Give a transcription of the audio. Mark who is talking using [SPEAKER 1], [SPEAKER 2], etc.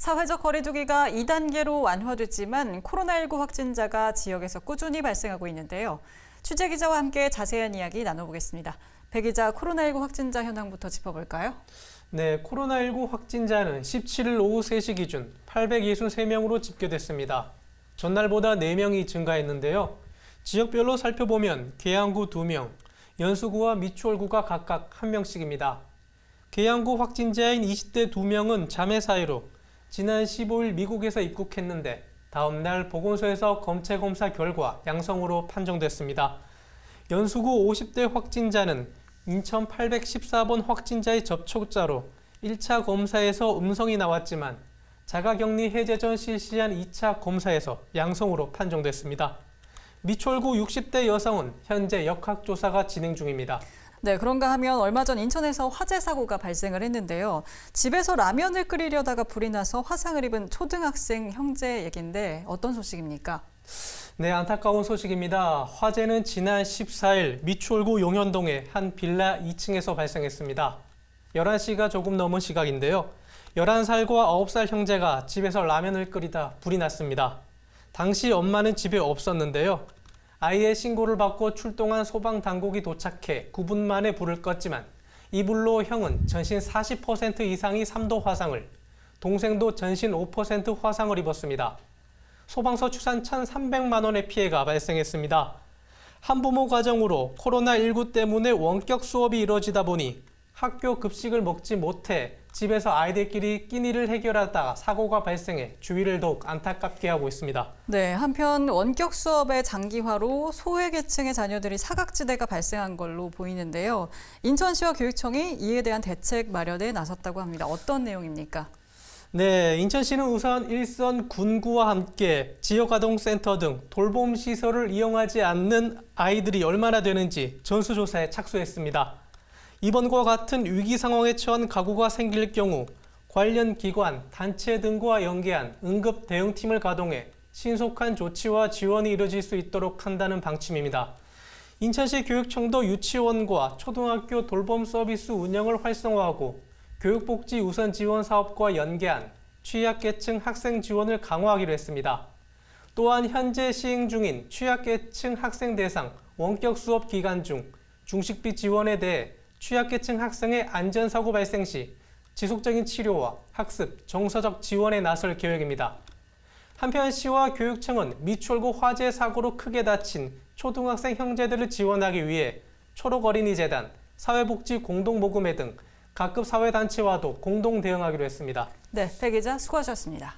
[SPEAKER 1] 사회적 거리두기가 2단계로 완화됐지만 코로나19 확진자가 지역에서 꾸준히 발생하고 있는데요. 취재 기자와 함께 자세한 이야기 나눠보겠습니다. 배 기자, 코로나19 확진자 현황부터 짚어볼까요?
[SPEAKER 2] 네, 코로나19 확진자는 17일 오후 3시 기준 863명으로 집계됐습니다. 전날보다 4명이 증가했는데요. 지역별로 살펴보면 계양구 2명, 연수구와 미추홀구가 각각 1명씩입니다. 계양구 확진자인 20대 2명은 자매 사이로 지난 15일 미국에서 입국했는데 다음 날 보건소에서 검체 검사 결과 양성으로 판정됐습니다. 연수구 50대 확진자는 인천 814번 확진자의 접촉자로 1차 검사에서 음성이 나왔지만 자가격리 해제 전 실시한 2차 검사에서 양성으로 판정됐습니다. 미추홀구 60대 여성은 현재 역학조사가 진행 중입니다.
[SPEAKER 1] 네, 그런가 하면 얼마 전 인천에서 화재 사고가 발생을 했는데요. 집에서 라면을 끓이려다가 불이 나서 화상을 입은 초등학생 형제 얘긴데 어떤 소식입니까?
[SPEAKER 2] 네, 안타까운 소식입니다. 화재는 지난 14일 미추홀구 용현동의 한 빌라 2층에서 발생했습니다. 11시가 조금 넘은 시각인데요. 11살과 9살 형제가 집에서 라면을 끓이다 불이 났습니다. 당시 엄마는 집에 없었는데요. 아이의 신고를 받고 출동한 소방당국이 도착해 9분 만에 불을 껐지만 이 불로 형은 전신 40% 이상이 3도 화상을, 동생도 전신 5% 화상을 입었습니다. 소방서 추산 1,300만 원의 피해가 발생했습니다. 한부모 가정으로 코로나19 때문에 원격 수업이 이뤄지다 보니 학교 급식을 먹지 못해 집에서 아이들끼리 끼니를 해결하다가 사고가 발생해 주위를 더욱 안타깝게 하고 있습니다.
[SPEAKER 1] 네, 한편 원격 수업의 장기화로 소외계층의 자녀들이 사각지대가 발생한 걸로 보이는데요. 인천시와 교육청이 이에 대한 대책 마련에 나섰다고 합니다. 어떤 내용입니까?
[SPEAKER 2] 네, 인천시는 우선 일선 군구와 함께 지역아동센터 등 돌봄 시설을 이용하지 않는 아이들이 얼마나 되는지 전수조사에 착수했습니다. 이번과 같은 위기 상황에 처한 가구가 생길 경우 관련 기관, 단체 등과 연계한 응급 대응팀을 가동해 신속한 조치와 지원이 이뤄질 수 있도록 한다는 방침입니다. 인천시 교육청도 유치원과 초등학교 돌봄 서비스 운영을 활성화하고 교육복지 우선 지원 사업과 연계한 취약계층 학생 지원을 강화하기로 했습니다. 또한 현재 시행 중인 취약계층 학생 대상 원격 수업 기간 중 중식비 지원에 대해 취약계층 학생의 안전사고 발생 시 지속적인 치료와 학습, 정서적 지원에 나설 계획입니다. 한편 시와 교육청은 미추홀구 화재 사고로 크게 다친 초등학생 형제들을 지원하기 위해 초록어린이재단, 사회복지 공동모금회 등 각급 사회단체와도 공동 대응하기로 했습니다.
[SPEAKER 1] 네, 배 기자 수고하셨습니다.